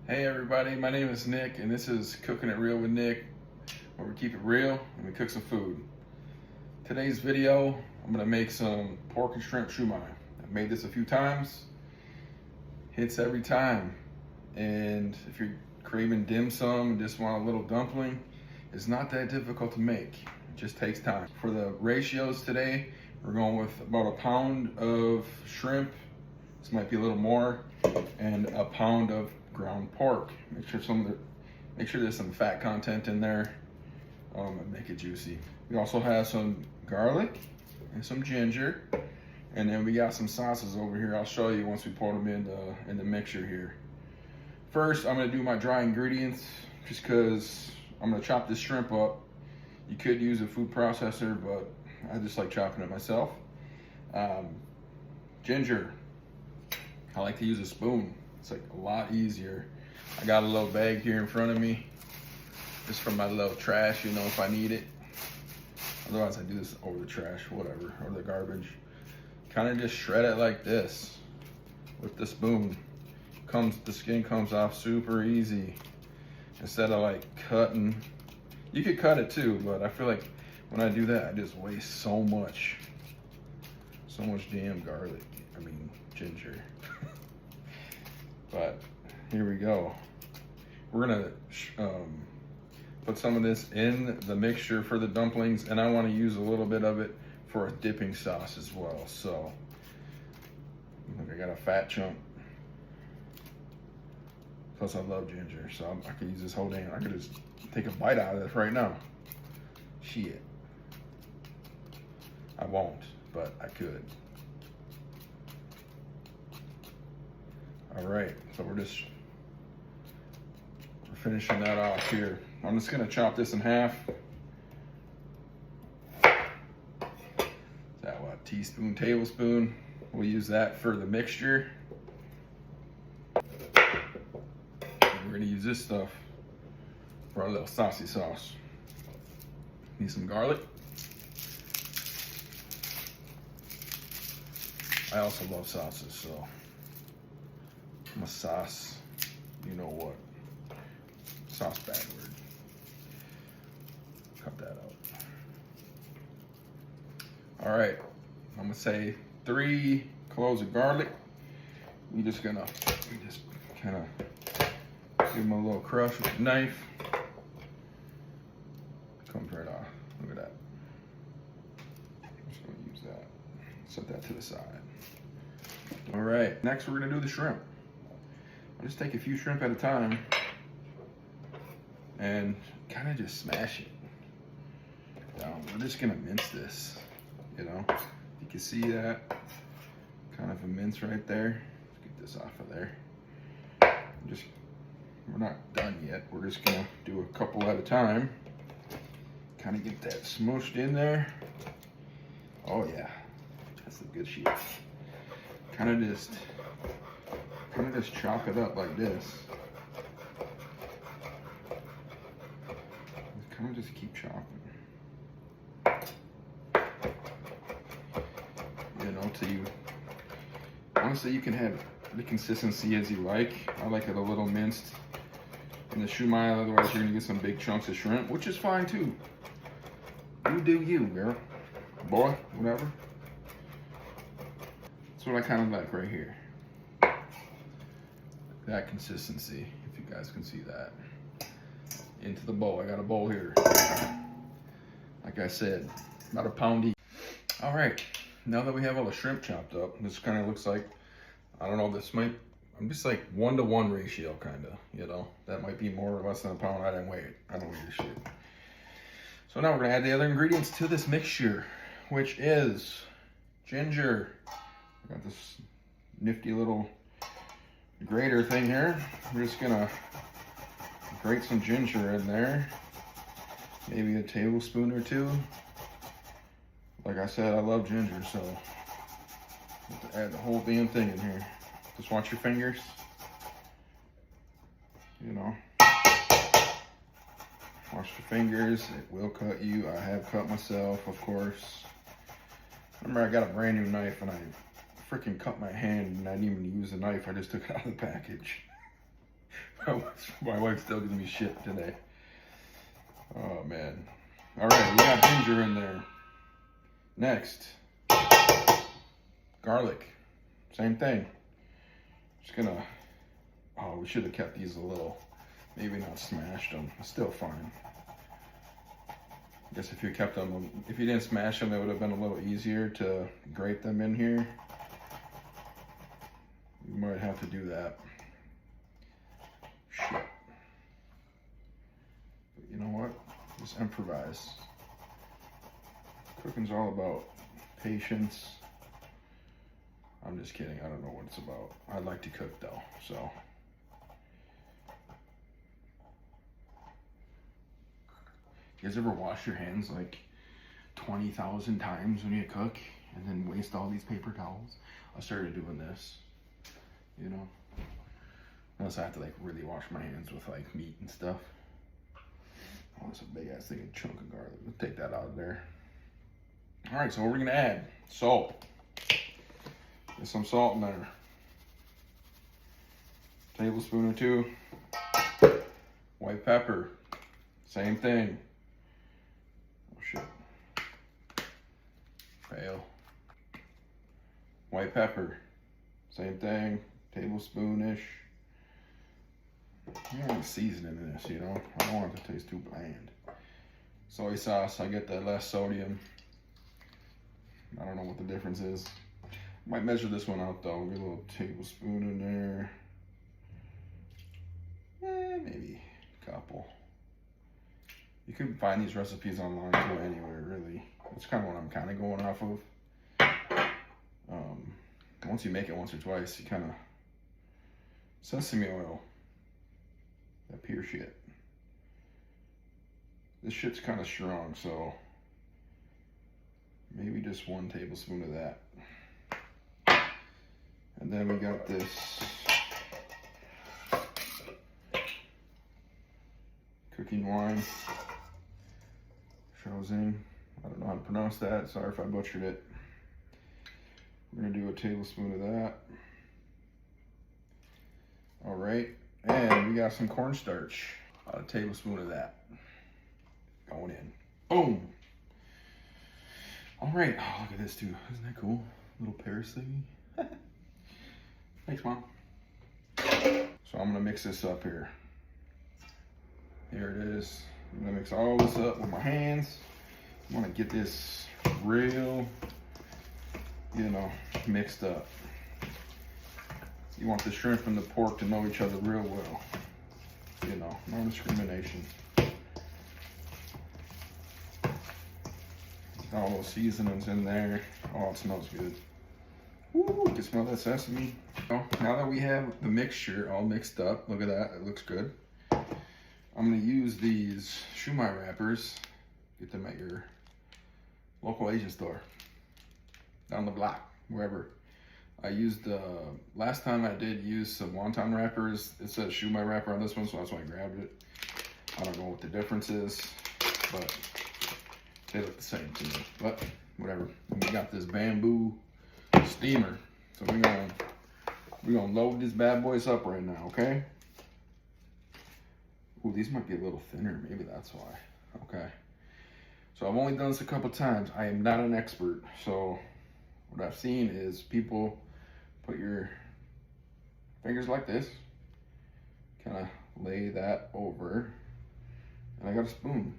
Hey everybody, my name is Nick and this is Cooking It Real with Nick, where we keep it real and we cook some food. Today's video, I'm gonna make some pork and shrimp shumai. I've made this a few times, hits every time. And if you're craving dim sum and just want a little dumpling, it's not that difficult to make. It just takes time. For the ratios today, we're going with about a pound of shrimp. This might be a little more, and a pound of ground pork. Make sure there's some fat content in there, and make it juicy. We also have some garlic and some ginger, and then we got some sauces over here. I'll show you once we pour them in the mixture here. First, I'm gonna do my dry ingredients, just because I'm gonna chop this shrimp up. You could use a food processor, but I just like chopping it myself. Ginger, I like to use a spoon. It's like a lot easier. I got a little bag here in front of me. Just for my little trash, you know, if I need it. Otherwise I do this over the trash, whatever, or the garbage. Kind of just shred it like this with the spoon. The skin comes off super easy. Instead of like cutting. You could cut it too, but I feel like when I do that, I just waste so much damn garlic. I mean, ginger. But here we go. We're gonna put some of this in the mixture for the dumplings, and I want to use a little bit of it for a dipping sauce as well. So, look, I got a fat chunk. Plus, I love ginger, so I could use this whole thing. I could just take a bite out of this right now. Shit. I won't, but I could. All right, so we're finishing that off here. I'm just gonna chop this in half. Is that what, teaspoon, tablespoon? We'll use that for the mixture. And we're gonna use this stuff for our little saucy sauce. Need some garlic. I also love sauces, so I'm a sauce, you know what, sauce bad word. Cut that out. All right, I'm gonna say 3 cloves of garlic. We just kind of give them a little crush with a knife. Comes right off, look at that. I'm just gonna use that, set that to the side. All right, next we're gonna do the shrimp. I'll just take a few shrimp at a time and kind of just smash it down. We're just gonna mince this, you know. You can see that, kind of a mince right there. Let's get this off of there. We're not done yet. We're just gonna do a couple at a time. Kind of get that smooshed in there. Oh yeah, that's the good shit. Kind of just chop it up like this. Kind of just keep chopping. You know, honestly, you can have the consistency as you like. I like it a little minced in the shumai, otherwise you're gonna get some big chunks of shrimp, which is fine too. You do you, girl. Boy, whatever. That's what I kind of like right here. That consistency, if you guys can see that. Into the bowl. I got a bowl here. Like I said, about a pound each. All right, now that we have all the shrimp chopped up, this kind of looks like, I don't know, I'm just like 1-to-1 ratio kind of, you know. That might be more or less than a pound. I don't weigh this shit. So now we're gonna add the other ingredients to this mixture, which is ginger. I got this nifty little grater thing here. We're just gonna grate some ginger in there, maybe a tablespoon or 2. Like I said, I love ginger, so I have to add the whole damn thing in here. Just watch your fingers, you know. Watch the fingers, it will cut you. I have cut myself, of course. Remember, I got a brand new knife and I freaking cut my hand and I didn't even use the knife. I just took it out of the package. My wife's still giving me shit today. Oh man. All right, we got ginger in there. Next, garlic. Same thing. Just gonna. Oh, we should have kept these a little. Maybe not smashed them. Still fine. I guess if you kept them, if you didn't smash them, it would have been a little easier to grate them in here. You might have to do that. Shit. But you know what? Just improvise. Cooking's all about patience. I'm just kidding. I don't know what it's about. I like to cook though, so. You guys ever wash your hands like 20,000 times when you cook and then waste all these paper towels? I started doing this, you know. Unless I have to like really wash my hands with like meat and stuff. Oh, that's a big ass thing, a chunk of garlic. We'll take that out of there. All right, so what we're gonna add, salt. Get some salt in there. Tablespoon or two. White pepper, same thing. Oh shit. Fail. White pepper, same thing, tablespoon-ish. I don't want seasoning in this, you know. I don't want it to taste too bland. Soy sauce, I get that less sodium. I don't know what the difference is. Might measure this one out though. Get a little tablespoon in there. Maybe a couple. You can find these recipes online too anywhere, really. That's kind of what I'm kind of going off of. Once you make it once or twice, you kind of... Sesame oil. That pure shit. This shit's kind of strong, so maybe just 1 tablespoon of that. And then we got this cooking wine. Chosen. I don't know how to pronounce that. Sorry if I butchered it. We're gonna do a tablespoon of that. All right, and we got some cornstarch. About a tablespoon of that going in. Boom. All right. Oh, look at this too. Isn't that cool? Little Paris thingy. Thanks, Mom. So I'm gonna mix this up here. Here it is. I'm gonna mix all this up with my hands. I wanna get this real, you know, mixed up. You want the shrimp and the pork to know each other real well. You know, no discrimination. All those seasonings in there. Oh, it smells good. Ooh, you can smell that sesame. So now that we have the mixture all mixed up, look at that, it looks good. I'm gonna use these shumai wrappers. Get them at your local Asian store. Down the block, wherever. I used, last time I did use some wonton wrappers. It says shumai wrapper on this one, so that's why I grabbed it. I don't know what the difference is, but they look the same to me, but whatever. And we got this bamboo steamer. So we're gonna load these bad boys up right now, okay? Ooh, these might be a little thinner, maybe that's why. Okay. So I've only done this a couple times. I am not an expert, so what I've seen is people put your fingers like this, kind of lay that over, and I got a spoon.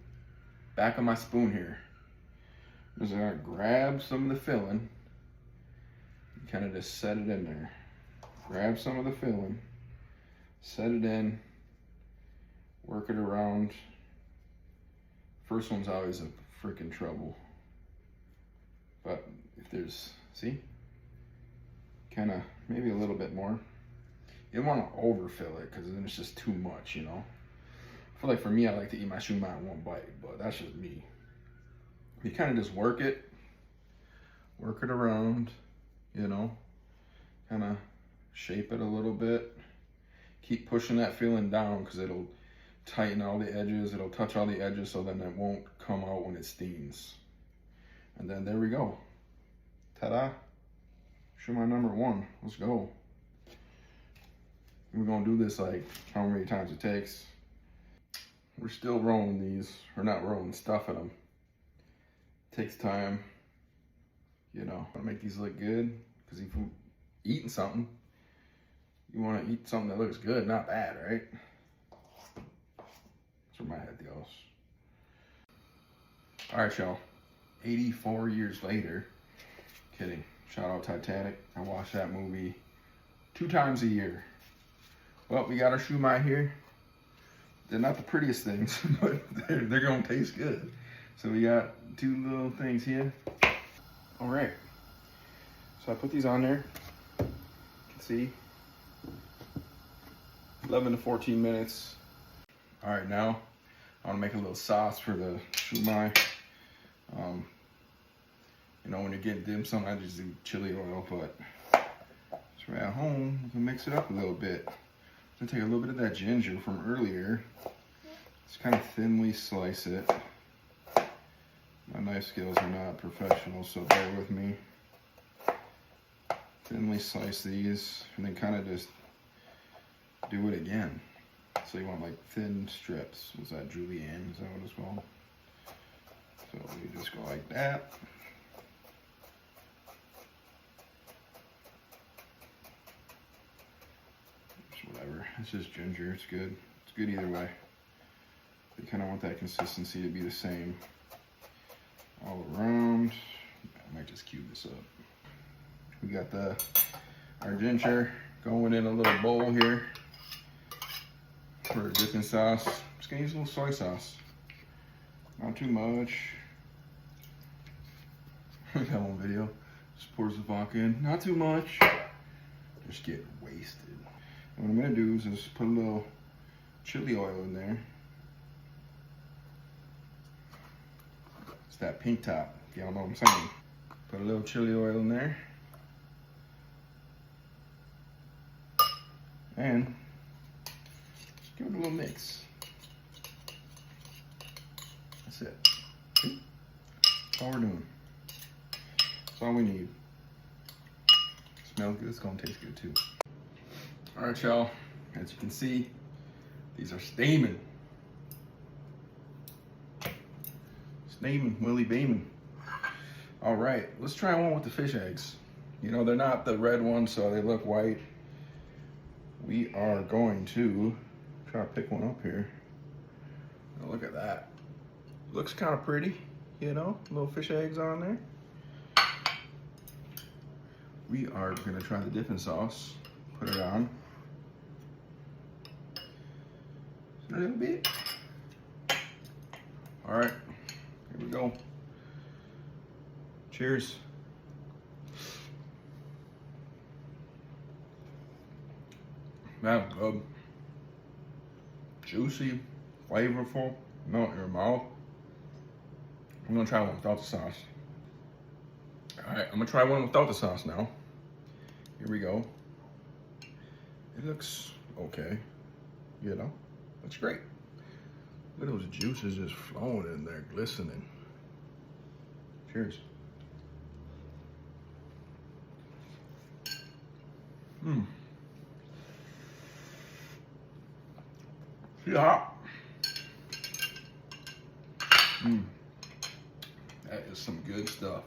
Back of my spoon here. I'm just gonna grab some of the filling, and kind of just set it in there. Grab some of the filling, set it in, work it around. First one's always a freaking trouble. But if there's, see? Kind of, maybe a little bit more. You don't want to overfill it because then it's just too much, you know? I feel like for me, I like to eat my shumai in one bite, but that's just me. You kind of just work it around, you know? Kind of shape it a little bit. Keep pushing that filling down because it'll tighten all the edges. It'll touch all the edges so then it won't come out when it steams. And then there we go. Ta-da. Shumai number 1. Let's go. We're gonna do this like how many times it takes. We're still rolling these, or not rolling, stuffing them. Takes time, you know, to make these look good. Because if you're eating something, you want to eat something that looks good, not bad, right? That's where my head goes. All right, y'all. 84 years later. Kidding. Shout out Titanic. I watch that movie 2 times a year. Well, we got our shumai here. They're not the prettiest things, but they're gonna taste good. So we got 2 little things here. All right. So I put these on there. You can see 11 to 14 minutes. All right, now I want to make a little sauce for the shumai. You know, when you're getting dim sum, I just do chili oil, but so at home, you can mix it up a little bit. I'm gonna take a little bit of that ginger from earlier. Just kind of thinly slice it. My knife skills are not professional, so bear with me. Thinly slice these, and then kind of just do it again. So you want like thin strips. Was that julienne? Is that what it's called? So you just go like that. Whatever, it's just ginger, it's good. It's good either way. You kind of want that consistency to be the same all around. I might just cube this up. We got our ginger going in a little bowl here for a dipping sauce. Just gonna use a little soy sauce. Not too much. I got one video. Just pours the vodka in. Not too much. Just get wasted. What I'm gonna do is just put a little chili oil in there. It's that pink top, y'all know what I'm saying. Put a little chili oil in there. And just give it a little mix. That's it. See? That's all we're doing. That's all we need. Smells good, it's gonna taste good too. All right, y'all, as you can see, these are steaming. Steaming, Willie beaming. All right, let's try one with the fish eggs. You know, they're not the red ones, so they look white. We are going to try to pick one up here. Oh, look at that. Looks kind of pretty, you know, little fish eggs on there. We are gonna try the dipping sauce. Put it on. A little bit. All right, here we go. Cheers. That's good. Juicy, flavorful, melt in your mouth. I'm gonna try one without the sauce. All right, I'm gonna try one without the sauce now. Here we go. It looks okay, you know? That's great. Look at those juices just flowing in there, glistening. Cheers. Mmm. See hot? Mmm. That is some good stuff.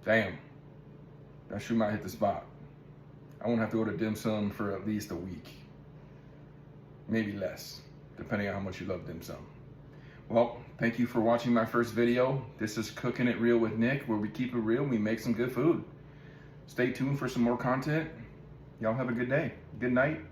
Damn. That shumai hit the spot. I won't have to go to dim sum for at least a week. Maybe less, depending on how much you love dim sum. Well, thank you for watching my first video. This is Cooking It Real with Nick, where we keep it real, we make some good food. Stay tuned for some more content. Y'all have a good day. Good night.